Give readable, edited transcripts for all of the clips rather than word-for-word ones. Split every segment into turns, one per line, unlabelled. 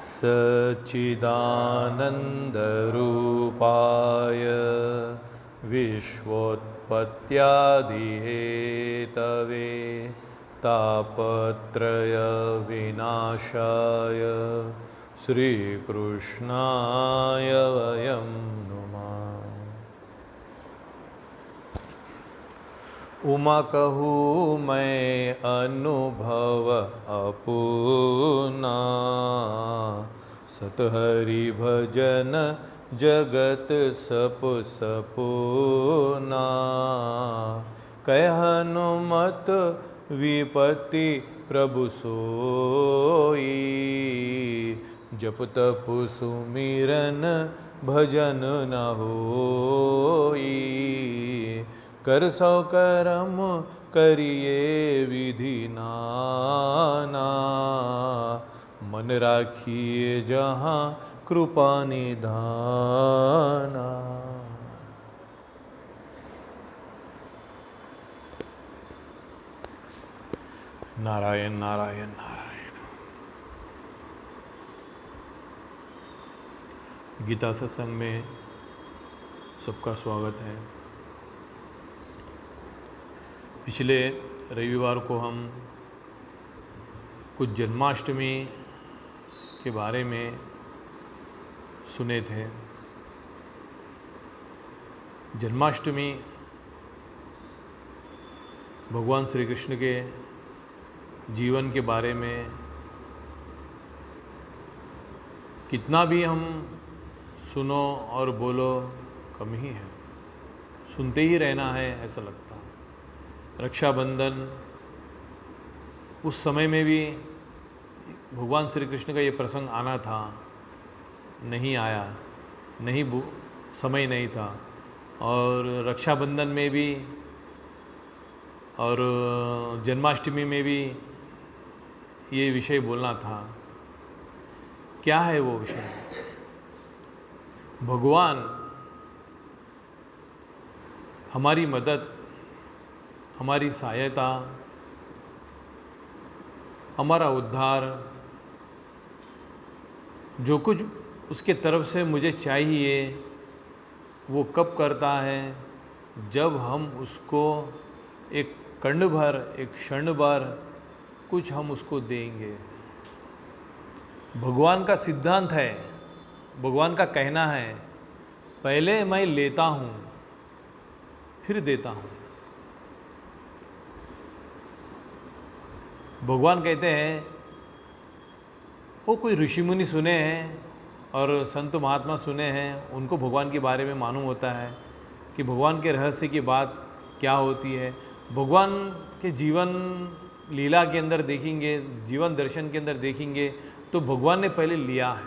सच्चिदानन्दरूपाय विश्वोत्पत्त्यादिहेतवे तापत्रयविनाशाय श्रीकृष्णाय वयं नुमः। उमा कहूँ मैं अनुभव अपूना, सतहरि भजन जगत सप सपूना। कह हनुमत विपत्ति प्रभु सोई, जप तप सुमिरन भजन न होई। कर सौ करम करिए विधि नाना, मन राखिए जहाँ कृपा निधाना। नारायण नारायण नारायण। गीता सत्संग में सबका स्वागत है। पिछले रविवार को हम कुछ जन्माष्टमी के बारे में सुने थे। जन्माष्टमी भगवान श्री कृष्ण के जीवन के बारे में कितना भी हम सुनो और बोलो कम ही है, सुनते ही रहना है ऐसा लगता है। रक्षाबंधन उस समय में भी भगवान श्री कृष्ण का ये प्रसंग आना था, नहीं आया, समय नहीं था। और रक्षाबंधन में भी और जन्माष्टमी में भी ये विषय बोलना था। क्या है वो विषय? भगवान हमारी मदद, हमारी सहायता, हमारा उद्धार, जो कुछ उसके तरफ से मुझे चाहिए वो कब करता है? जब हम उसको एक कण भर, एक क्षण भर कुछ हम उसको देंगे। भगवान का सिद्धांत है, भगवान का कहना है, पहले मैं लेता हूँ फिर देता हूँ। भगवान कहते हैं, वो कोई ऋषि मुनि सुने हैं और संत महात्मा सुने हैं, उनको भगवान के बारे में मालूम होता है कि भगवान के रहस्य की बात क्या होती है। भगवान के जीवन लीला के अंदर देखेंगे, जीवन दर्शन के अंदर देखेंगे तो भगवान ने पहले लिया है।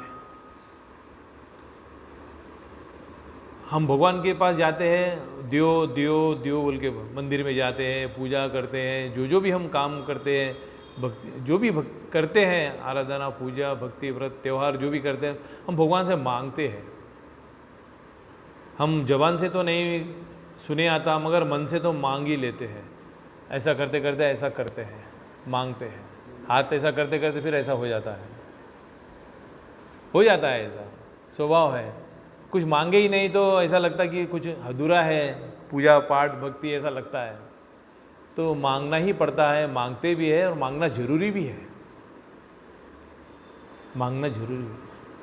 हम भगवान के पास जाते हैं, दियो दियो दियो बोल के मंदिर में जाते हैं, पूजा करते हैं, जो भी हम काम करते हैं, भक्ति जो भी करते हैं, आराधना, पूजा, भक्ति, व्रत, त्यौहार जो भी करते हैं, हम भगवान से मांगते हैं। हम जबान से तो नहीं सुने आता, मगर मन से तो मांग ही लेते हैं। ऐसा करते करते ऐसा करते हैं, मांगते हैं। हाथ ऐसा करते करते फिर ऐसा हो जाता है ऐसा स्वभाव है। कुछ मांगे ही नहीं तो ऐसा लगता कि कुछ अधूरा है, पूजा पाठ भक्ति ऐसा लगता है। तो मांगना ही पड़ता है, मांगते भी है और मांगना जरूरी भी है, मांगना जरूरी है।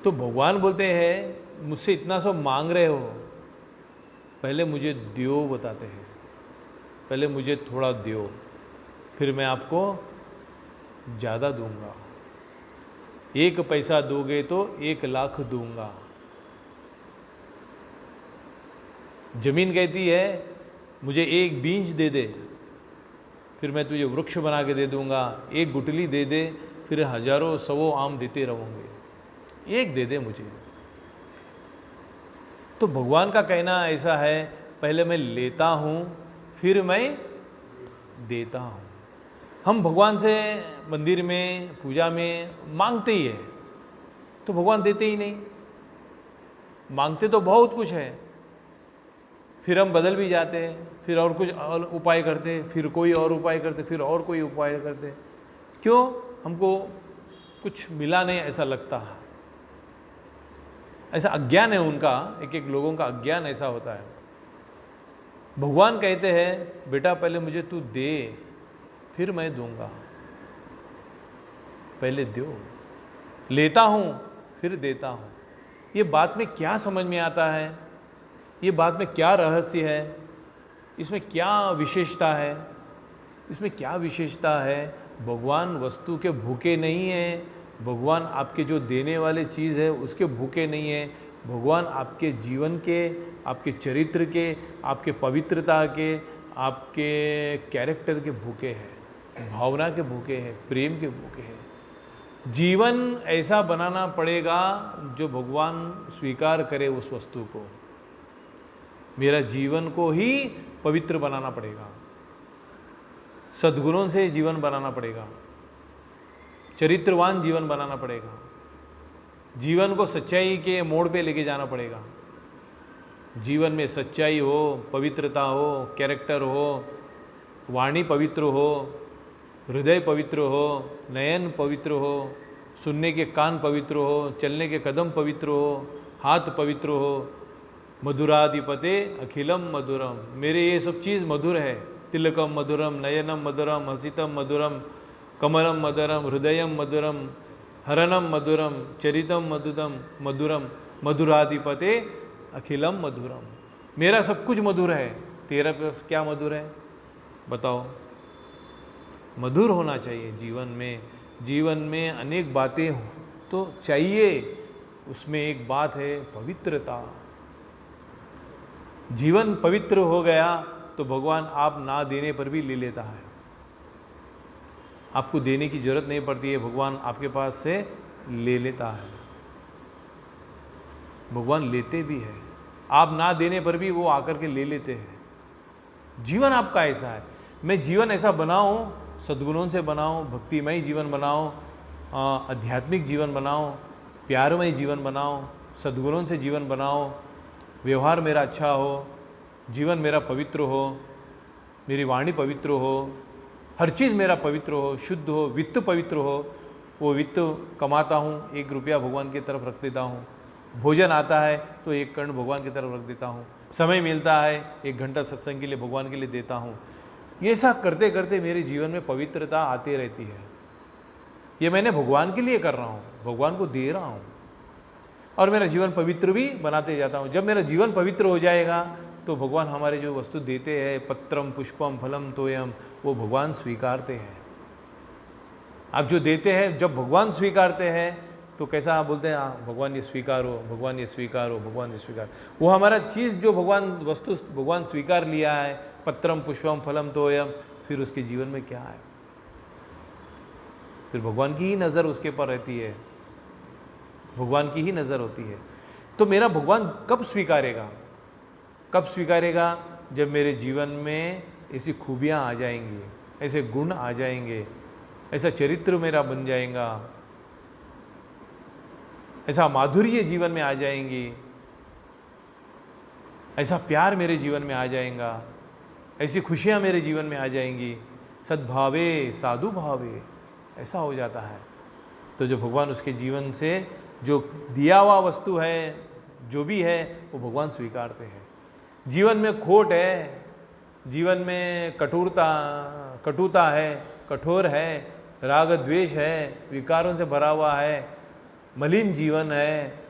तो भगवान बोलते हैं, मुझसे इतना सब मांग रहे हो, पहले मुझे दियो बताते हैं, पहले मुझे थोड़ा दियो, फिर मैं आपको ज़्यादा दूंगा। 1 पैसा दोगे तो 1 लाख दूंगा। जमीन कहती है, मुझे 1 बीज दे दे, फिर मैं तुझे वृक्ष बना के दे दूंगा। 1 गुठली दे दे, फिर हजारों सवों आम देते रहूँगे। 1 दे दे मुझे। तो भगवान का कहना ऐसा है, पहले मैं लेता हूँ फिर मैं देता हूँ। हम भगवान से मंदिर में, पूजा में मांगते ही है, तो भगवान देते ही नहीं। मांगते तो बहुत कुछ है, फिर हम बदल भी जाते हैं, फिर और कुछ और उपाय करते, फिर कोई और उपाय करते, फिर और कोई उपाय करते। क्यों? हमको कुछ मिला नहीं ऐसा लगता है, ऐसा अज्ञान है उनका, एक एक लोगों का अज्ञान ऐसा होता है। भगवान कहते हैं बेटा पहले मुझे तू दे फिर मैं दूंगा, पहले दो, लेता हूँ फिर देता हूँ। ये बात में क्या समझ में आता है? ये बात में क्या रहस्य है? इसमें क्या विशेषता है? इसमें क्या विशेषता है? भगवान वस्तु के भूखे नहीं हैं, भगवान आपके जो देने वाले चीज़ है उसके भूखे नहीं है, भगवान आपके जीवन के, आपके चरित्र के, आपके पवित्रता के, आपके कैरेक्टर के भूखे हैं, भावना के भूखे हैं, प्रेम के भूखे हैं। जीवन ऐसा बनाना पड़ेगा जो भगवान स्वीकार करे उस वस्तु को। मेरा जीवन को ही पवित्र बनाना पड़ेगा, सद्गुणों से जीवन बनाना पड़ेगा, चरित्रवान जीवन बनाना पड़ेगा, जीवन को सच्चाई के मोड़ पे लेके जाना पड़ेगा। जीवन में सच्चाई हो, पवित्रता हो, कैरेक्टर हो, वाणी पवित्र हो, हृदय पवित्र हो, नयन पवित्र हो, सुनने के कान पवित्र हो, चलने के कदम पवित्र हो, हाथ पवित्र हो। मधुराधिपते अखिलम मधुरम, मेरे ये सब चीज़ मधुर है। तिलकम मधुरम, नयनम मधुरम, हसितम मधुरम, कमलम मधुरम, हृदयम मधुरम, हरणम मधुरम, चरितम मधुरम मधुरम, मधुराधिपते अखिलम मधुरम। मेरा सब कुछ मधुर है, तेरा पास क्या मधुर है बताओ? मधुर होना चाहिए जीवन में। जीवन में अनेक बातें तो चाहिए, उसमें एक बात है पवित्रता। जीवन पवित्र हो गया तो भगवान आप ना देने पर भी ले लेता है, आपको देने की जरूरत नहीं पड़ती है, भगवान आपके पास से ले लेता है। भगवान लेते भी है, आप ना देने पर भी वो आकर के ले लेते हैं। जीवन आपका ऐसा है, मैं जीवन ऐसा बनाऊं, सद्गुणों से बनाऊं, भक्तिमय जीवन बनाऊं, आध्यात्मिक जीवन बनाऊं, प्यारमय जीवन बनाऊं, सद्गुणों से जीवन बनाऊं, व्यवहार मेरा अच्छा हो, जीवन मेरा पवित्र हो, मेरी वाणी पवित्र हो, हर चीज़ मेरा पवित्र हो, शुद्ध हो, वित्त पवित्र हो। वो वित्त कमाता हूँ, 1 रुपया भगवान की तरफ रख देता हूँ, भोजन आता है तो 1 कण भगवान की तरफ रख देता हूँ, समय मिलता है 1 घंटा सत्संग के लिए भगवान के लिए देता हूँ। ये सब करते करते मेरे जीवन में पवित्रता आती रहती है। ये मैंने भगवान के लिए कर रहा हूँ, भगवान को दे रहा हूँ और मेरा जीवन पवित्र भी बनाते जाता हूँ। जब मेरा जीवन पवित्र हो जाएगा तो भगवान हमारे जो वस्तु देते हैं, पत्रम पुष्पम फलम तोयम, वो भगवान स्वीकारते हैं। आप जो देते हैं जब भगवान स्वीकारते हैं तो कैसा आप बोलते हैं, हाँ भगवान ये स्वीकारो, भगवान ये स्वीकारो, भगवान ये स्वीकार। वो हमारा चीज़ जो भगवान वस्तु भगवान स्वीकार लिया है, पत्रम पुष्पम फलम तोयम, फिर उसके जीवन में क्या है? फिर भगवान की ही नज़र उसके पर रहती है, भगवान की ही नज़र होती है। तो मेरा भगवान कब स्वीकारेगा? कब स्वीकारेगा? जब मेरे जीवन में ऐसी खूबियाँ आ जाएंगी, ऐसे गुण आ जाएंगे, ऐसा चरित्र मेरा बन जाएगा, ऐसा माधुर्य जीवन में आ जाएंगी, ऐसा प्यार मेरे जीवन में आ जाएगा, ऐसी खुशियाँ मेरे जीवन में आ जाएंगी, सद्भावे साधु भावे, ऐसा हो जाता है। तो जो भगवान उसके जीवन से जो दिया हुआ वस्तु है, जो भी है, वो भगवान स्वीकारते हैं। जीवन में खोट है, जीवन में कटुता है, कठोर है, राग द्वेष है, विकारों से भरा हुआ है, मलिन जीवन है,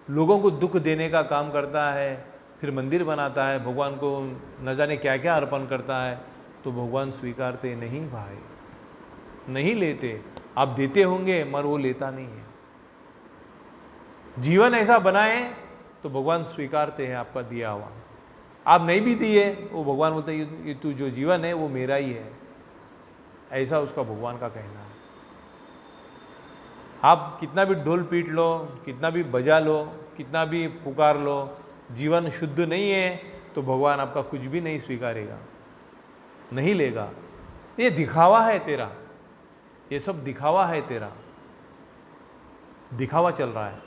लोगों को दुख देने का काम करता है, फिर मंदिर बनाता है, भगवान को न जाने क्या क्या अर्पण करता है, तो भगवान स्वीकारते नहीं भाई, नहीं लेते। आप देते होंगे मगर वो लेता नहीं है। जीवन ऐसा बनाए तो भगवान स्वीकारते हैं आपका दिया हुआ। आप नहीं भी दिए, वो भगवान बोलते हैं ये तू जो जीवन है वो मेरा ही है, ऐसा उसका भगवान का कहना है। आप कितना भी ढोल पीट लो, कितना भी बजा लो, कितना भी पुकार लो, जीवन शुद्ध नहीं है तो भगवान आपका कुछ भी नहीं स्वीकारेगा, नहीं लेगा। ये दिखावा है तेरा, ये सब दिखावा है तेरा, दिखावा चल रहा है।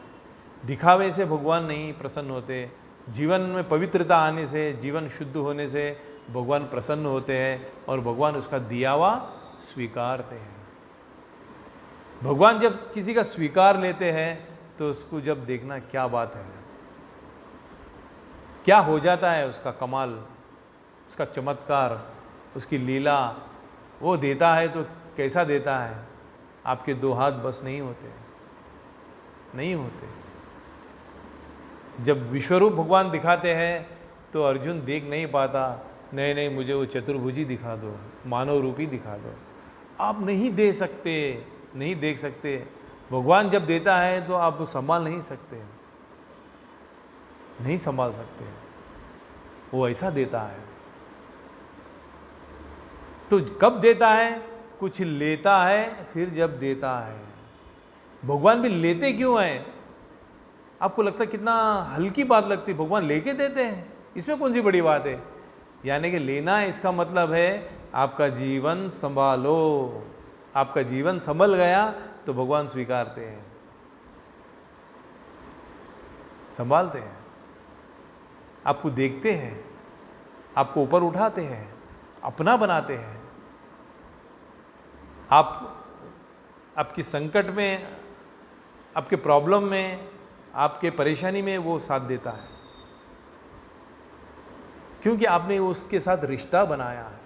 दिखावे से भगवान नहीं प्रसन्न होते। जीवन में पवित्रता आने से, जीवन शुद्ध होने से भगवान प्रसन्न होते हैं और भगवान उसका दिया हुआ स्वीकारते हैं। भगवान जब किसी का स्वीकार लेते हैं तो उसको जब देखना क्या बात है, क्या हो जाता है, उसका कमाल, उसका चमत्कार, उसकी लीला, वो देता है तो कैसा देता है। आपके दो हाथ बस नहीं होते, नहीं होते। जब विश्वरूप भगवान दिखाते हैं तो अर्जुन देख नहीं पाता, नहीं नहीं मुझे वो चतुर्भुजी दिखा दो, मानव रूपी दिखा दो। आप नहीं दे सकते, नहीं देख सकते। भगवान जब देता है तो आप संभाल नहीं सकते, नहीं संभाल सकते, वो ऐसा देता है। तो कब देता है? कुछ लेता है फिर जब देता है। भगवान भी लेते क्यों हैं? आपको लगता है कितना हल्की बात लगती है, भगवान लेके देते हैं, इसमें कौन सी बड़ी बात है। यानी कि लेना इसका मतलब है आपका जीवन संभालो, आपका जीवन संभल गया तो भगवान स्वीकारते हैं, संभालते हैं, आपको देखते हैं, आपको ऊपर उठाते हैं, अपना बनाते हैं। आपकी संकट में, आपके प्रॉब्लम में, आपके परेशानी में वो साथ देता है, क्योंकि आपने उसके साथ रिश्ता बनाया है,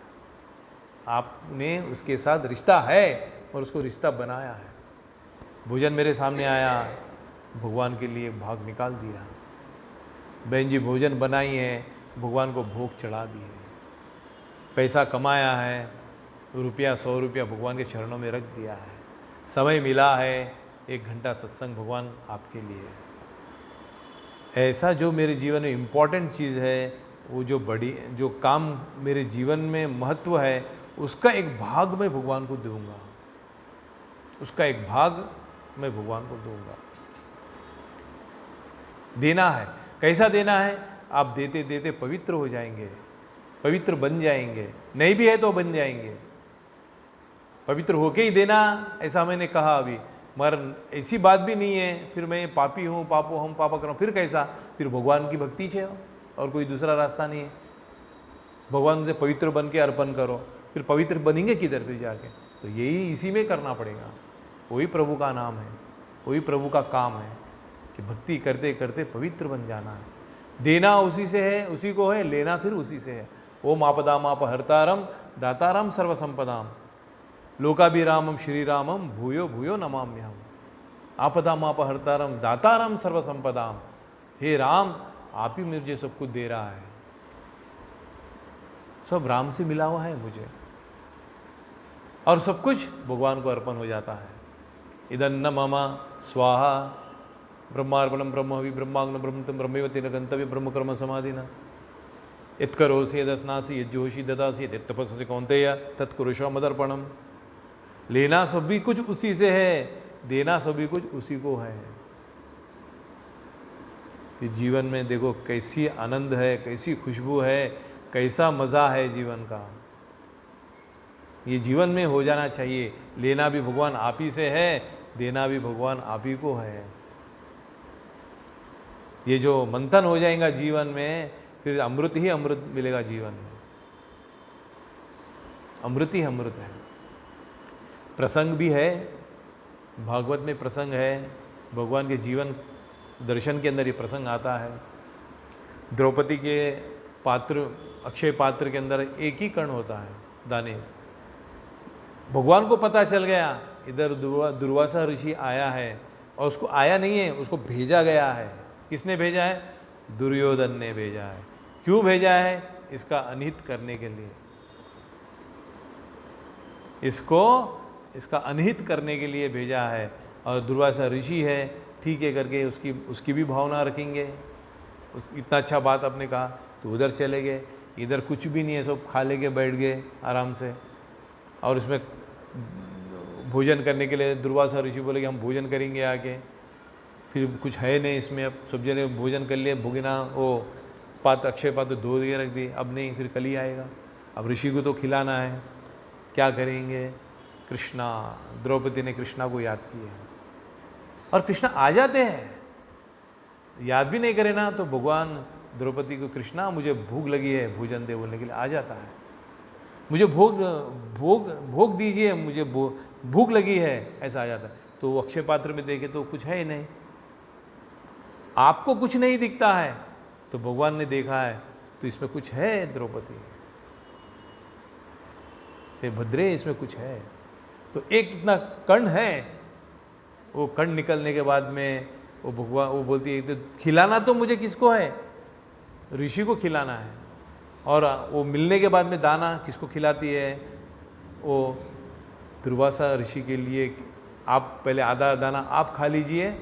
आपने उसके साथ रिश्ता है और उसको रिश्ता बनाया है। भोजन मेरे सामने आया, भगवान के लिए भाग निकाल दिया। बहन जी भोजन बनाई है, भगवान को भोग चढ़ा दी है। पैसा कमाया है, रुपया 100 रुपया भगवान के चरणों में रख दिया है। समय मिला है, 1 घंटा सत्संग भगवान आपके लिए। ऐसा जो मेरे जीवन में इम्पॉर्टेंट चीज़ है, वो जो काम मेरे जीवन में महत्व है, उसका एक भाग मैं भगवान को दूंगा, उसका एक भाग मैं भगवान को दूंगा। देना है, कैसा देना है? आप देते देते पवित्र हो जाएंगे, पवित्र बन जाएंगे, नहीं भी है तो बन जाएंगे। पवित्र होके ही देना, ऐसा मैंने कहा अभी, मगर ऐसी बात भी नहीं है फिर मैं पापी हूँ, पापो हम पापा करूँ, फिर कैसा? फिर भगवान की भक्ति छे और कोई दूसरा रास्ता नहीं है। भगवान से पवित्र बन के अर्पण करो, फिर पवित्र बनेंगे किधर फिर जाके? तो यही इसी में करना पड़ेगा। वही प्रभु का नाम है, वही प्रभु का काम है कि भक्ति करते करते पवित्र बन जाना है। देना उसी से है, उसी को है, लेना फिर उसी से है। ओम आपदामाप हर्तारम दातारम सर्वसंपदाम लोकाभिरामम श्रीरामम भूयो भूयो नमाम्यहम। आपदामाप हर्तारम दातारम सर्वसंपदाम। हे राम, आप ही मुझे सब कुछ दे रहा है, सब राम से मिला हुआ है मुझे, और सब कुछ भगवान को अर्पण हो जाता है। इदन्न मम स्वाहा ब्रह्मार्पणम ब्रह्म हवि ब्रह्माग्न ब्रह्मतम ब्रह्मवती न गंतव्य ब्रह्म कर्म समाधिना यत्करोसि यदस्नासि यज्जोषि ददासि यत्तपस्सि कौन्तेय तत्कुरुषो मदर्पणम। लेना सभी कुछ उसी से है, देना सभी कुछ उसी को है। कि जीवन में देखो कैसी आनंद है, कैसी खुशबू है, कैसा मज़ा है जीवन का। ये जीवन में हो जाना चाहिए। लेना भी भगवान आप ही से है, देना भी भगवान आप ही को है। ये जो मंथन हो जाएगा जीवन में, फिर अमृत ही अमृत मिलेगा जीवन में, अमृत ही अमृत है। प्रसंग भी है, भागवत में प्रसंग है, भगवान के जीवन दर्शन के अंदर ये प्रसंग आता है। द्रौपदी के पात्र, अक्षय पात्र के अंदर एक ही कर्ण होता है, दाने। भगवान को पता चल गया इधर दुर्वासा ऋषि आया है, और उसको आया नहीं है, उसको भेजा गया है। किसने भेजा है? दुर्योधन ने भेजा है। क्यों भेजा है? इसका अनहित करने के लिए, इसका अनहित करने के लिए भेजा है। और दुर्वासा ऋषि है, ठीक है करके उसकी भी भावना रखेंगे। इतना अच्छा बात आपने कहा तो उधर चले गए, इधर कुछ भी नहीं है, सब खा लेके बैठ गए आराम से। और इसमें भोजन करने के लिए दुर्वासा ऋषि बोले कि हम भोजन करेंगे आके, फिर कुछ है नहीं इसमें। अब सब जने भोजन कर लिए, भुगना वो पात्र, अक्षय पात्र धो दिए रख दिए, अब नहीं, फिर कल ही आएगा। अब ऋषि को तो खिलाना है, क्या करेंगे? कृष्णा, द्रौपदी ने कृष्णा को याद किया, और कृष्णा आ जाते हैं। याद भी नहीं करे ना तो भगवान द्रौपदी को, कृष्णा मुझे भूख लगी है, भोजन दे बोलने के लिए आ जाता है। मुझे भोग भोग भोग दीजिए, मुझे भूख लगी है, ऐसा आ जाता है। तो वो अक्षय पात्र में देखे तो कुछ है ही नहीं, आपको कुछ नहीं दिखता है, तो भगवान ने देखा है तो इसमें कुछ है द्रौपदी, हे भद्रे इसमें कुछ है। तो एक इतना कर्ण है, वो कर्ण निकलने के बाद में वो भगवान वो बोलती है तो खिलाना तो मुझे किसको है, ऋषि को खिलाना है। और वो मिलने के बाद में दाना किसको खिलाती है, वो दुर्वासा ऋषि के लिए, आप पहले आधा दाना आप खा लीजिए,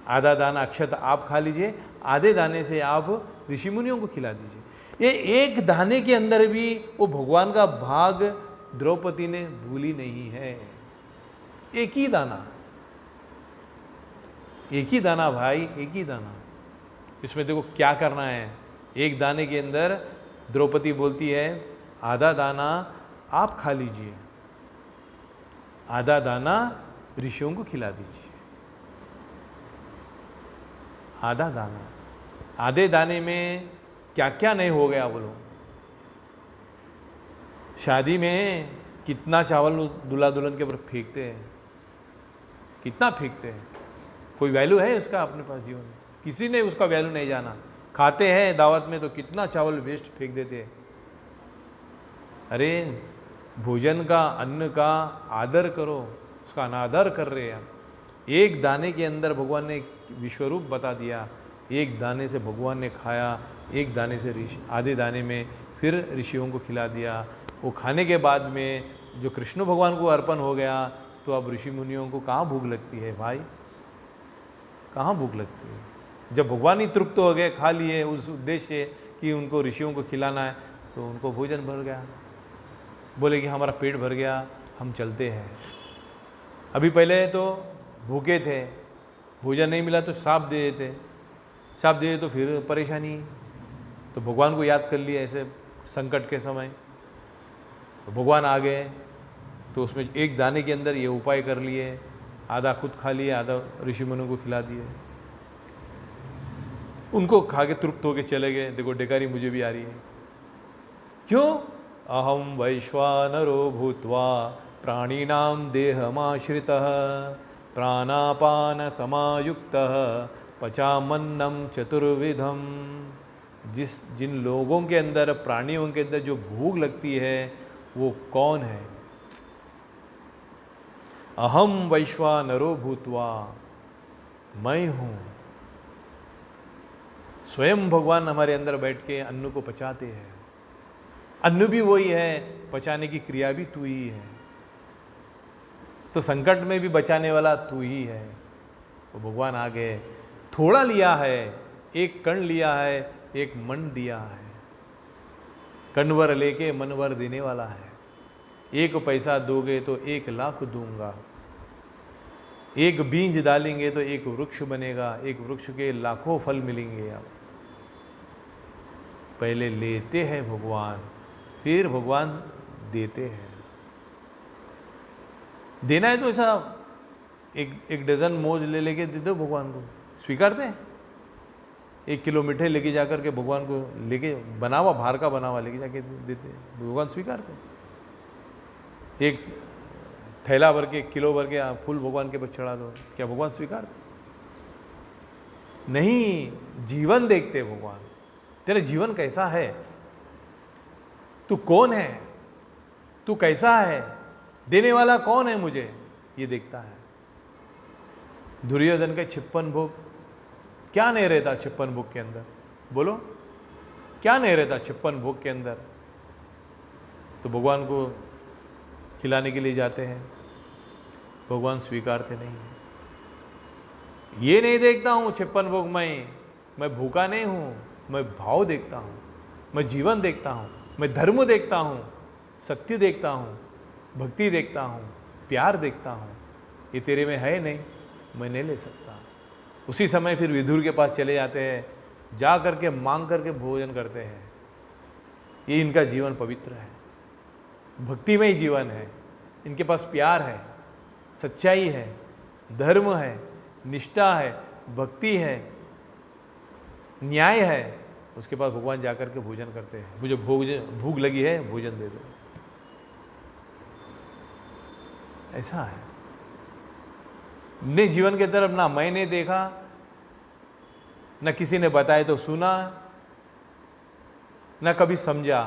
आधा दाना अक्षत आप खा लीजिए, आधे दाने से आप ऋषि मुनियों को खिला दीजिए। ये एक दाने के अंदर भी वो भगवान का भाग द्रौपदी ने भूली नहीं है। एक ही दाना, एक ही दाना भाई, एक ही दाना। इसमें देखो क्या करना है, एक दाने के अंदर द्रौपदी बोलती है आधा दाना आप खा लीजिए, आधा दाना ऋषियों को खिला दीजिए। आधा दाना, आधे दाने में क्या क्या नहीं हो गया बोलो। शादी में कितना चावल दूल्हा दुल्हन के ऊपर फेंकते हैं, कितना फेंकते हैं, कोई वैल्यू है उसका अपने पास जीवन में? किसी ने उसका वैल्यू नहीं जाना। खाते हैं दावत में तो कितना चावल वेस्ट फेंक देते हैं। अरे भोजन का, अन्न का आदर करो, उसका अनादर कर रहे हैं। एक दाने के अंदर भगवान ने विश्वरूप बता दिया, एक दाने से भगवान ने खाया, एक दाने से ऋषि, आधे दाने में फिर ऋषियों को खिला दिया। वो खाने के बाद में जो कृष्ण भगवान को अर्पण हो गया, तो अब ऋषि मुनियों को कहाँ भूख लगती है भाई, कहाँ भूख लगती है? जब भगवान ही तृप्त हो गए, खा लिए उस उद्देश्य से कि उनको ऋषियों को खिलाना है, तो उनको भोजन भर गया, बोले कि हमारा पेट भर गया, हम चलते हैं। अभी पहले तो भूखे थे, भोजन नहीं मिला तो साप दे देते, साप दे तो फिर परेशानी। तो भगवान को याद कर लिया ऐसे संकट के समय, तो भगवान आ गए, तो उसमें एक दाने के अंदर ये उपाय कर लिए, आधा खुद खा लिए, आधा ऋषि मुनियों को खिला दिए। उनको खा के तृप्त होके चले गए। देखो डेकारी मुझे भी आ रही है, क्यों? अहम वैश्वानरो भूत्वा प्राणिनाम देहमाश्रितः प्राणापान समायुक्तः पचामन्नम चतुर्विधम। जिन लोगों के अंदर, प्राणियों के अंदर जो भूख लगती है, वो कौन है? अहम वैश्वानरो भूत्वा, मैं हूँ। स्वयं भगवान हमारे अंदर बैठ के अन्न को पचाते हैं। अन्न भी वही है, पचाने की क्रिया भी तू ही है। तो संकट में भी बचाने वाला तू ही है। तो भगवान आ गए, थोड़ा लिया है, एक कण लिया है, एक मन दिया है। कणवर लेके मनवर देने वाला है। एक पैसा दोगे तो 1 लाख दूंगा, एक बीज डालेंगे तो एक वृक्ष बनेगा, एक वृक्ष के लाखों फल मिलेंगे। आप पहले लेते हैं भगवान, फिर भगवान देते हैं। देना है तो ऐसा एक डजन मोज ले लेके दे दो भगवान को, स्वीकारते हैं। 1 किलो मिठाई लेके जाकर के भगवान को लेके बनावा, बाहर का बनावा लेके जाके देते हैं, भगवान स्वीकारते हैं। एक थैला भर के, किलो भर के फूल भगवान के पर चढ़ा दो, क्या भगवान स्वीकारते? नहीं, जीवन देखते भगवान। तेरा जीवन कैसा है, तू कौन है, तू कैसा है, देने वाला कौन है मुझे, ये देखता है। दुर्योधन के 56 भोग, क्या नहीं रहता 56 भोग के अंदर? बोलो, क्या नहीं रहता 56 भोग के अंदर? तो भगवान को खिलाने के लिए जाते हैं, भगवान स्वीकारते नहीं। ये नहीं देखता हूँ 56 भोग मैं भूखा नहीं हूँ, मैं भाव देखता हूँ, मैं जीवन देखता हूँ, मैं धर्म देखता हूँ, सत्य देखता हूँ, भक्ति देखता हूँ, प्यार देखता हूँ। ये तेरे में है नहीं, मैं नहीं ले सकता। उसी समय फिर विदुर के पास चले जाते हैं, जा करके मांग करके भोजन करते हैं। ये इनका जीवन पवित्र है, भक्तिमय जीवन है। इनके पास प्यार है, सच्चाई है, धर्म है, निष्ठा है, भक्ति है, न्याय है, उसके पास भगवान जाकर के भोजन करते हैं, मुझे भूख लगी है, भोजन दे दो। ऐसा है। अपने जीवन के तरफ ना मैंने देखा, न किसी ने बताया तो सुना, न कभी समझा।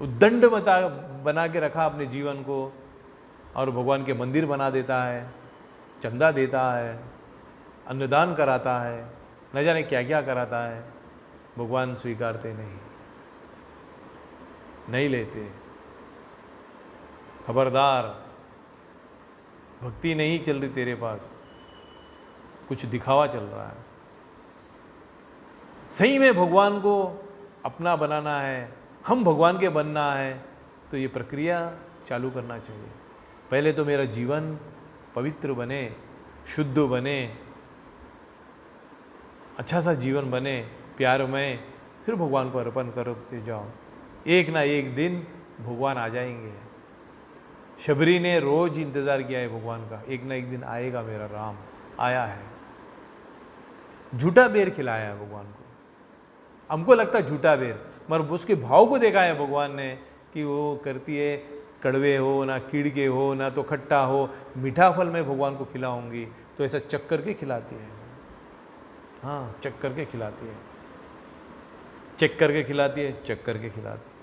उद्दंड बना के रखा अपने जीवन को, और भगवान के मंदिर बना देता है, चंदा देता है, अन्नदान कराता है, न जाने क्या क्या कराता है। भगवान स्वीकारते नहीं लेते। खबरदार, भक्ति नहीं चल रही तेरे पास, कुछ दिखावा चल रहा है। सही में भगवान को अपना बनाना है, हम भगवान के बनना है, तो ये प्रक्रिया चालू करना चाहिए। पहले तो मेरा जीवन पवित्र बने, शुद्ध बने, अच्छा सा जीवन बने, प्यारमय, फिर भगवान को अर्पण करते जाओ। एक ना एक दिन भगवान आ जाएंगे। शबरी ने रोज इंतज़ार किया है भगवान का, एक ना एक दिन आएगा मेरा राम। आया है, झूठा बेर खिलाया है भगवान को। हमको लगता है झूठा बेर, मगर उसके भाव को देखा है भगवान ने कि वो करती है, कड़वे हो ना कीड़ के हो ना तो खट्टा हो, मीठा फल मैं भगवान को खिलाऊंगी, तो ऐसा चक करके खिलाती है। हाँ, चक करके खिलाती है, चेक करके खिलाती है, चेक करके खिलाती है।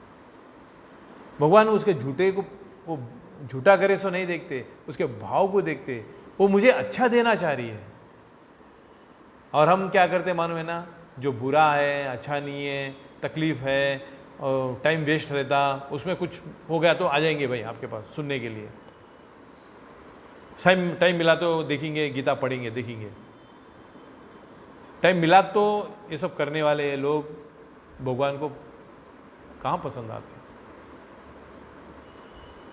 भगवान उसके झूठे को, वो झूठा करे सो नहीं देखते, उसके भाव को देखते। वो मुझे अच्छा देना चाह रही है, और हम क्या करते मालूम है ना, जो बुरा है, अच्छा नहीं है, तकलीफ है और टाइम वेस्ट रहता, उसमें कुछ हो गया तो आ जाएंगे भाई आपके पास सुनने के लिए। टाइम मिला तो देखेंगे, गीता पढ़ेंगे, देखेंगे। टाइम मिला तो ये सब करने वाले लोग भगवान को कहाँ पसंद आते हैं?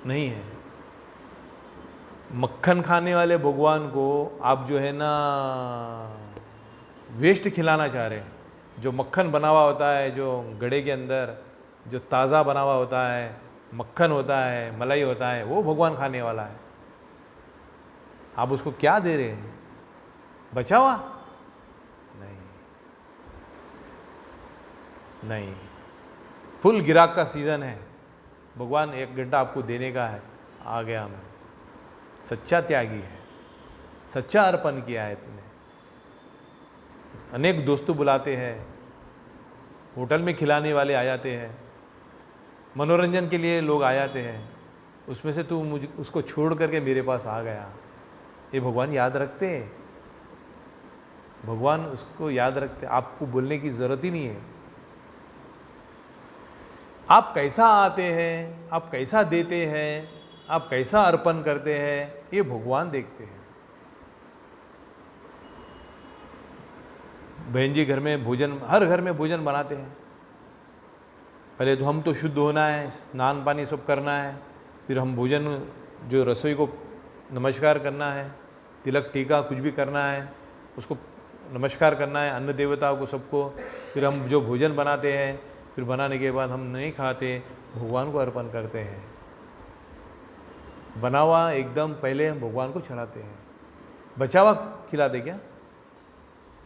नहीं है। मक्खन खाने वाले भगवान को आप जो है ना वेस्ट खिलाना चाह रहे हैं। जो मक्खन बना हुआ होता है, जो गड़े के अंदर जो ताज़ा बना हुआ होता है, मक्खन होता है, मलाई होता है, वो भगवान खाने वाला है। आप उसको क्या दे रहे हैं? बचा हुआ? नहीं। फुल गिराक का सीज़न है, भगवान 1 घंटा आपको देने का है, आ गया मैं। सच्चा त्यागी है, सच्चा अर्पण किया है तूने। अनेक दोस्तों बुलाते हैं, होटल में खिलाने वाले आ जाते हैं, मनोरंजन के लिए लोग आ जाते हैं, उसमें से तू मुझे उसको छोड़ करके मेरे पास आ गया। ये भगवान याद रखते हैं, भगवान उसको याद रखते। आपको बोलने की ज़रूरत ही नहीं है। आप कैसा आते हैं, आप कैसा देते हैं, आप कैसा अर्पण करते हैं, ये भगवान देखते हैं। बहन जी घर में भोजन, हर घर में भोजन बनाते हैं। पहले तो हम तो शुद्ध होना है, स्नान पानी सब करना है, फिर हम भोजन, जो रसोई को नमस्कार करना है, तिलक टीका कुछ भी करना है उसको नमस्कार करना है, अन्न देवताओं को सबको। फिर हम जो भोजन बनाते हैं, फिर बनाने के बाद हम नहीं खाते, भगवान को अर्पण करते हैं। बना हुआ एकदम पहले हम भगवान को चढ़ाते हैं। बचा हुआ खिलाते क्या?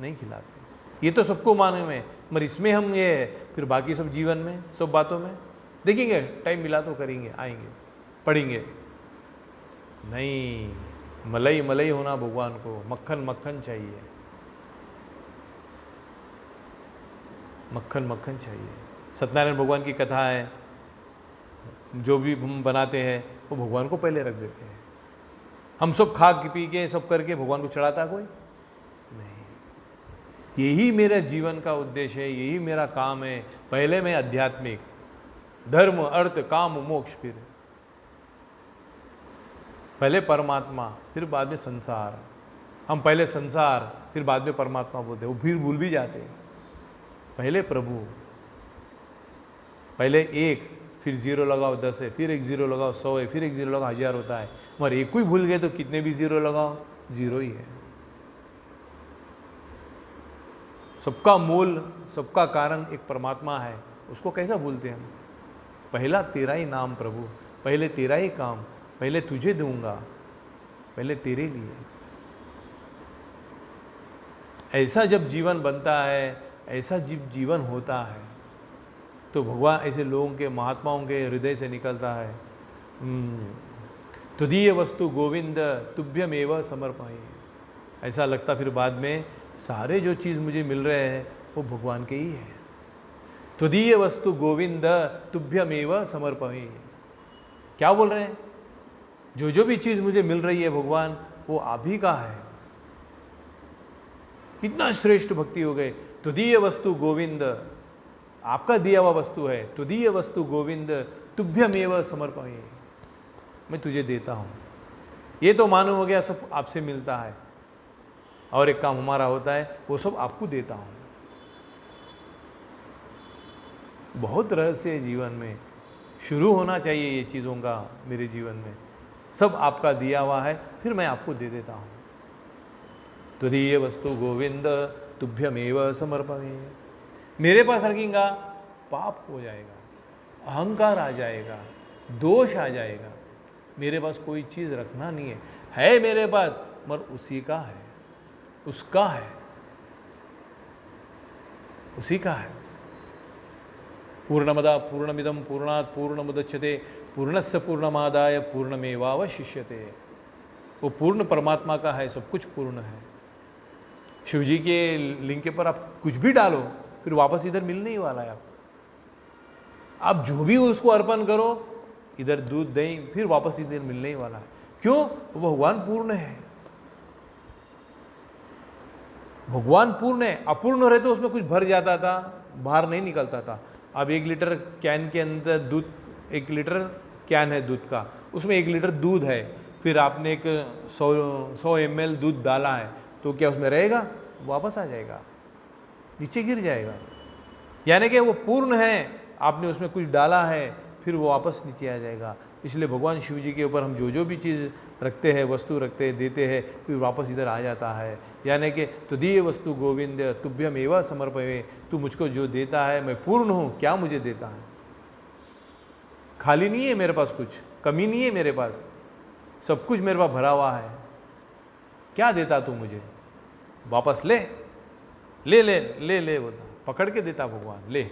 नहीं खिलाते। ये तो सबको मालूम है, मगर इसमें हम ये फिर बाकी सब जीवन में, सब बातों में देखेंगे, टाइम मिला तो करेंगे, आएंगे, पढ़ेंगे। नहीं, मलाई मलाई होना भगवान को, मक्खन मक्खन चाहिए, मक्खन मक्खन चाहिए। सत्यनारायण भगवान की कथा है, जो भी हम बनाते हैं वो भगवान को पहले रख देते हैं। हम सब खा पी के सब करके भगवान को चढ़ाता कोई नहीं। यही मेरा जीवन का उद्देश्य है, यही मेरा काम है। पहले मैं आध्यात्मिक, धर्म अर्थ काम मोक्ष, फिर पहले परमात्मा, फिर बाद में संसार। हम पहले संसार फिर बाद में परमात्मा बोलते हैं, वो फिर भूल भी जाते हैं। पहले प्रभु, पहले 1, फिर 0 लगाओ 10 है, फिर 1 0 लगाओ 100 है, फिर 1 0 लगाओ 1000 होता है। मगर एक को ही भूल गए तो कितने भी 0 लगाओ 0 ही है। सबका मूल, सबका कारण एक परमात्मा है, उसको कैसा भूलते हैं हम? पहला तेरा ही नाम प्रभु, पहले तेरा ही काम, पहले तुझे दूंगा, पहले तेरे लिए। ऐसा जब जीवन बनता है ऐसा जीवन होता है तो भगवान ऐसे लोगों के, महात्माओं के हृदय से निकलता है। तुदीय वस्तु गोविंद तुभ्यमेव समर्पये। ऐसा लगता फिर बाद में सारे जो चीज़ मुझे मिल रहे हैं वो भगवान के ही है। तुदीय वस्तु गोविंद तुभ्यमेव समर्पये। क्या बोल रहे हैं? जो भी चीज़ मुझे मिल रही है भगवान, वो आप ही का है। कितना श्रेष्ठ भक्ति हो गए। तुदीय वस्तु गोविंद, आपका दिया हुआ वस्तु है। तुदीय वस्तु गोविंद तुभ्यमेव समर्पये। मैं तुझे देता हूँ। ये तो मालूम हो गया सब आपसे मिलता है, और एक काम हमारा होता है वो सब आपको देता हूँ। बहुत रहस्य है जीवन में, शुरू होना चाहिए ये चीज़ों का मेरे जीवन में। सब आपका दिया हुआ है, फिर मैं आपको दे देता हूँ। तुदीय वस्तु गोविंद तुभ्यमेव समर्पये। मेरे पास रखेंगा पाप हो जाएगा, अहंकार आ जाएगा, दोष आ जाएगा। मेरे पास कोई चीज़ रखना नहीं है मेरे पास, मगर उसी का है, उसका है, उसी का है। पूर्णमदा पूर्णमिदं पूर्णात् पूर्णमुदच्यते पूर्णस्य पूर्णमादाय पूर्णमेवावशिष्यते। वो पूर्ण परमात्मा का है, सब कुछ पूर्ण है। शिव जी के लिंग के पर आप कुछ भी डालो फिर वापस इधर मिलने ही वाला है आपको। आप जो भी उसको अर्पण करो, इधर दूध दही फिर वापस इधर मिलने ही वाला है। क्यों? वो भगवान पूर्ण है। भगवान पूर्ण है। अपूर्ण रहे तो उसमें कुछ भर जाता था, बाहर नहीं निकलता था। अब 1 लीटर कैन के अंदर दूध, 1 लीटर कैन है दूध का, उसमें 1 लीटर दूध है, फिर आपने एक 100 ml दूध डाला है, तो क्या उसमें रहेगा? वापस आ जाएगा, नीचे गिर जाएगा। यानी कि वो पूर्ण है, आपने उसमें कुछ डाला है, फिर वो वापस नीचे आ जाएगा। इसलिए भगवान शिव जी के ऊपर हम जो भी चीज़ रखते हैं, वस्तु रखते हैं, देते हैं, फिर वापस इधर आ जाता है। यानी कि तुदीय वस्तु गोविंद तुभ्यमेव समर्पये। तू मुझको जो देता है मैं पूर्ण हूँ। क्या मुझे देता है? खाली नहीं है मेरे पास, कुछ कमी नहीं है मेरे पास, सब कुछ मेरे पास भरा हुआ है। क्या देता तू मुझे? वापस ले ले ले ले ले बोलता, पकड़ के देता भगवान, ले,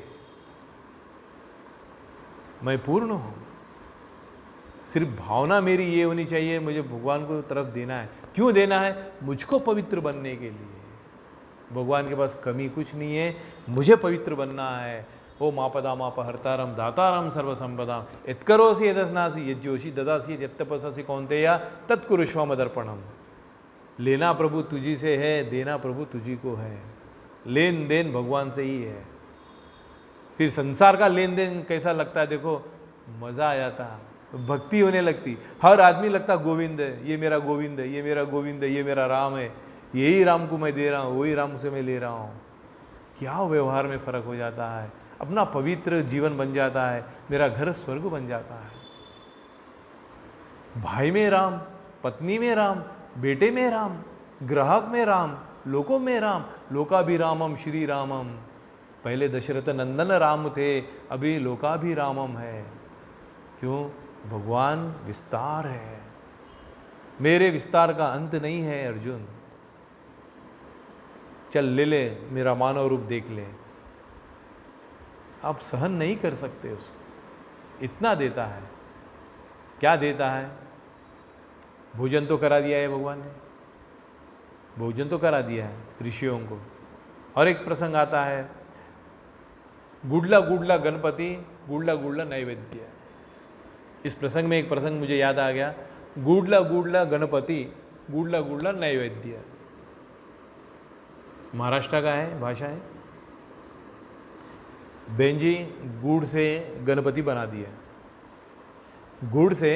मैं पूर्ण हूँ। सिर्फ भावना मेरी ये होनी चाहिए, मुझे भगवान को तरफ देना है। क्यों देना है? मुझको पवित्र बनने के लिए। भगवान के पास कमी कुछ नहीं है, मुझे पवित्र बनना है। ओ मापदा माप हर्तारम दातारम सर्वसंपदाम यत्करोसि यदस्नासि यज्जोषि ददासि यत्तपस्सि कौन्तेय तत्कुरुष्व मदर्पणम। लेना प्रभु तुझी से है, देना प्रभु तुझी को है। लेन देन भगवान से ही है। फिर संसार का लेन देन कैसा लगता है? देखो, मज़ा आ जाता, भक्ति होने लगती। हर आदमी लगता गोविंद है, ये मेरा गोविंद है, ये मेरा गोविंद है, ये मेरा राम है, यही राम को मैं दे रहा हूँ, वही राम से मैं ले रहा हूँ। क्या व्यवहार में फ़र्क हो जाता है, अपना पवित्र जीवन बन जाता है, मेरा घर स्वर्ग बन जाता है। भाई में राम, पत्नी में राम, बेटे में राम, ग्राहक में राम, लोकों में राम, लोकाभिरामम श्री रामम। पहले दशरथ नंदन राम थे, अभी लोकाभिरामम है। क्यों? भगवान विस्तार है, मेरे विस्तार का अंत नहीं है अर्जुन। चल ले ले, मेरा मानव रूप देख ले। आप सहन नहीं कर सकते उसको, इतना देता है। क्या देता है? भोजन तो करा दिया है भगवान ने, भोजन तो करा दिया है ऋषियों को। और एक प्रसंग आता है, गुडला गुडला गणपति गुडला गुडला नैवेद्य। इस प्रसंग में एक प्रसंग मुझे याद आ गया, गुडला गुडला गणपति गुडला गुडला नैवेद्य। महाराष्ट्र का है, भाषा है। बहन जी गुड़ से गणपति बना दिया, गुड़ से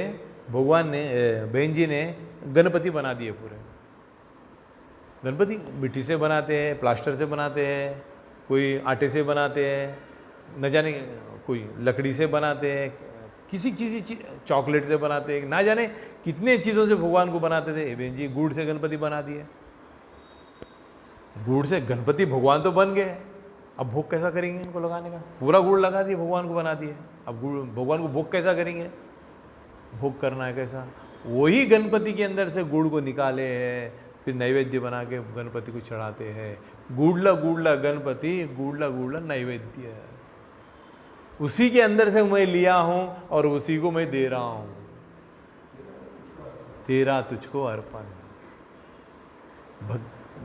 भगवान ने, बहन जी ने गणपति बना दिए पूरे। गणपति मिट्टी से बनाते हैं, प्लास्टर से बनाते हैं, कोई आटे से बनाते हैं, न जाने कोई लकड़ी से बनाते हैं, किसी किसी चीज चॉकलेट से बनाते हैं, ना जाने कितने चीज़ों से भगवान को बनाते थे। बहन जी गुड़ से गणपति बना दिए। गुड़ से गणपति भगवान तो बन गए, अब भोग कैसा करेंगे इनको लगाने का? पूरा गुड़ लगा दिए, भगवान को बना दिए। अब गुड़ भगवान को भोग कैसा करेंगे? भोग करना है कैसा? वही गणपति के अंदर से गुड़ को निकाले हैं, फिर नैवेद्य बना के गणपति को चढ़ाते हैं। गूढ़ला गूढ़ला गणपति, गूढ़ला गूढ़ला नैवेद्य, उसी के अंदर से मैं लिया हूँ और उसी को मैं दे रहा हूँ। तेरा तुझको अर्पण।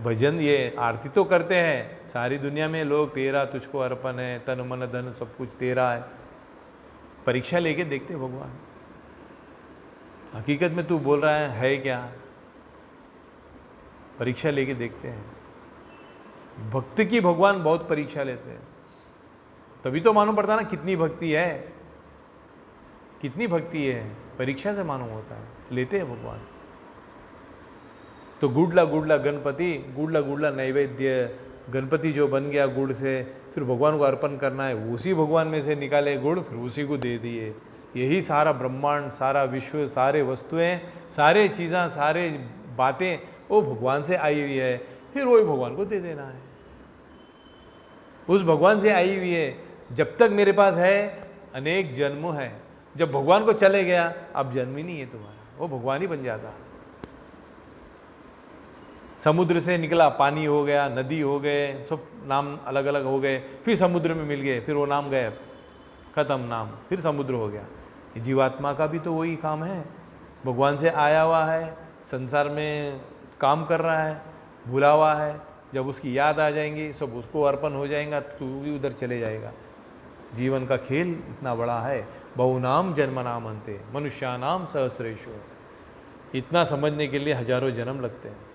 भजन, ये आरती तो करते हैं सारी दुनिया में लोग, तेरा तुझको अर्पण है, तन मन धन सब कुछ तेरा है। परीक्षा लेके देखते भगवान, हकीकत में तू बोल रहा है क्या? परीक्षा लेके देखते हैं। भक्त की भगवान बहुत परीक्षा लेते हैं, तभी तो मालूम पड़ता ना कितनी भक्ति है, कितनी भक्ति है, परीक्षा से मालूम होता है। लेते हैं भगवान। तो गुड़ला गुड़ला गणपति, गुड़ला गुड़ला नैवेद्य, गणपति जो बन गया गुड़ से, फिर भगवान को अर्पण करना है, उसी भगवान में से निकाले गुड़, फिर उसी को दे दिए। यही सारा ब्रह्मांड, सारा विश्व, सारे वस्तुएं, सारे चीज़ें, सारे बातें वो भगवान से आई हुई है, फिर वही भगवान को दे देना है। उस भगवान से आई हुई है। जब तक मेरे पास है अनेक जन्म है, जब भगवान को चले गया अब जन्म ही नहीं है तुम्हारा, वो भगवान ही बन जाता। समुद्र से निकला पानी हो गया, नदी हो गए, सब नाम अलग अलग हो गए, फिर समुद्र में मिल गए, फिर वो नाम गए, खत्म नाम, फिर समुद्र हो गया। जीवात्मा का भी तो वही काम है, भगवान से आया हुआ है, संसार में काम कर रहा है, भूला हुआ है, जब उसकी याद आ जाएंगी सब उसको अर्पण हो जाएगा, तू भी उधर चले जाएगा। जीवन का खेल इतना बड़ा है। बहुनाम जन्मनाम अन्ते मनुष्यानाम सहस्रेषु। इतना समझने के लिए हजारों जन्म लगते हैं।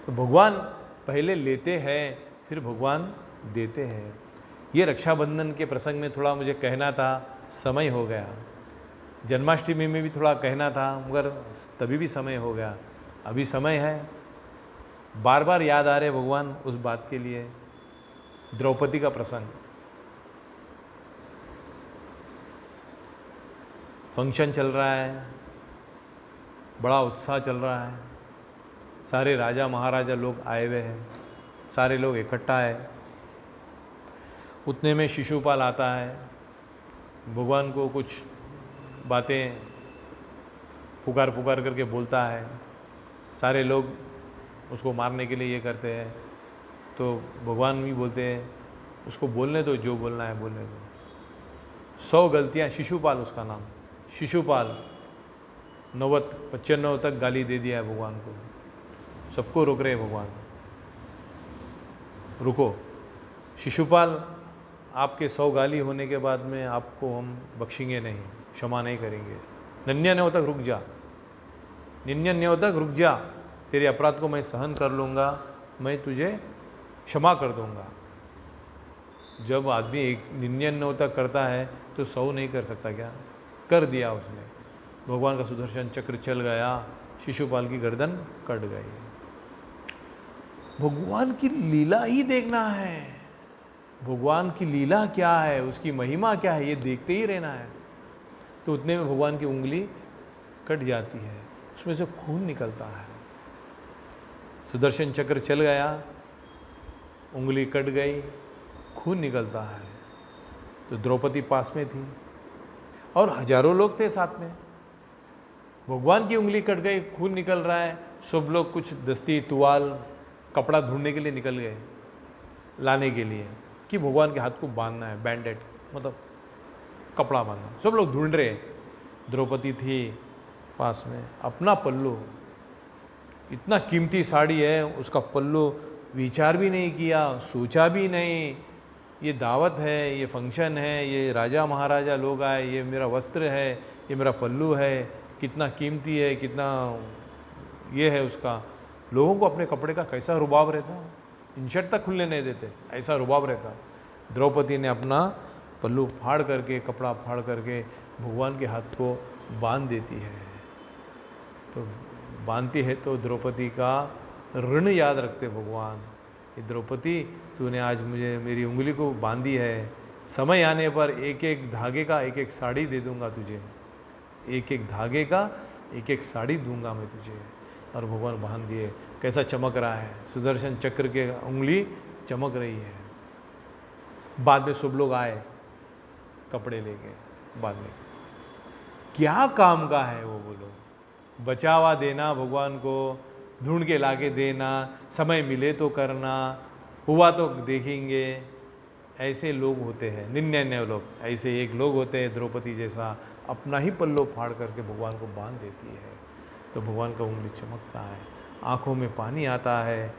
तो भगवान पहले लेते हैं, फिर भगवान देते हैं। ये रक्षाबंधन के प्रसंग में थोड़ा मुझे कहना था, समय हो गया। जन्माष्टमी में भी थोड़ा कहना था, मगर तभी भी समय हो गया। अभी समय है, बार बार याद आ रहे भगवान उस बात के लिए। द्रौपदी का प्रसंग, फंक्शन चल रहा है, बड़ा उत्साह चल रहा है, सारे राजा महाराजा लोग आए हुए हैं, सारे लोग इकट्ठा है। उतने में शिशुपाल आता है, भगवान को कुछ बातें पुकार पुकार करके बोलता है। सारे लोग उसको मारने के लिए ये करते हैं, तो भगवान भी बोलते हैं उसको बोलने दो, जो बोलना है बोलने दो। 100 गलतियाँ, शिशुपाल उसका नाम, शिशुपाल 95 तक गाली दे दिया है भगवान को। सबको रोक रहे भगवान, रुको शिशुपाल, आपके 100 गाली होने के बाद में आपको हम बख्शेंगे नहीं, क्षमा नहीं करेंगे। 99 तक रुक जा, 99 तक रुक जा, तेरे अपराध को मैं सहन कर लूँगा, मैं तुझे क्षमा कर दूँगा। जब आदमी 99 तक करता है तो 100 नहीं कर सकता क्या? कर दिया उसने। भगवान का सुदर्शन चक्र चल गया, शिशुपाल की गर्दन कट गई। भगवान की लीला ही देखना है, भगवान की लीला क्या है, उसकी महिमा क्या है, ये देखते ही रहना है। तो उतने में भगवान की उंगली कट जाती है, उसमें से खून निकलता है। सुदर्शन चक्र चल गया, उंगली कट गई, खून निकलता है। तो द्रौपदी पास में थी और हजारों लोग थे साथ में। भगवान की उंगली कट गई, खून निकल रहा है, सब लोग कुछ दस्ती तुवाल कपड़ा ढूंढने के लिए निकल गए, लाने के लिए कि भगवान के हाथ को बांधना है, बैंडेड मतलब कपड़ा बांधना। सब लोग ढूंढ रहे। द्रौपदी थी पास में, अपना पल्लू, इतना कीमती साड़ी है, उसका पल्लू विचार भी नहीं किया, सोचा भी नहीं, ये दावत है, ये फंक्शन है, ये राजा महाराजा लोग आए, ये मेरा वस्त्र है, ये मेरा पल्लू है, कितना कीमती है, कितना ये है उसका। लोगों को अपने कपड़े का कैसा रुबाब रहता, इंशर्ट तक खुलने नहीं देते, ऐसा रुबाब रहता। द्रौपदी ने अपना पल्लू फाड़ करके, कपड़ा फाड़ करके भगवान के हाथ को बांध देती है। तो बांधती है तो द्रौपदी का ऋण याद रखते भगवान, ये द्रौपदी तूने आज मुझे मेरी उंगली को बांधी है, समय आने पर एक एक धागे का एक एक साड़ी दे दूंगा तुझे, एक एक धागे का एक एक साड़ी दूंगा मैं तुझे। और भगवान बांध दिए। कैसा चमक रहा है, सुदर्शन चक्र के उंगली चमक रही है। बाद में सब लोग आए कपड़े लेके, बाद में क्या काम का है वो, बोलो बचावा देना भगवान को, ढूंढ के ला के देना, समय मिले तो करना, हुआ तो देखेंगे, ऐसे लोग होते हैं 99 लोग। ऐसे एक लोग होते हैं द्रौपदी जैसा, अपना ही पल्लो फाड़ करके भगवान को बांध देती है। तो भगवान का उंगली चमकता है, आँखों में पानी आता है,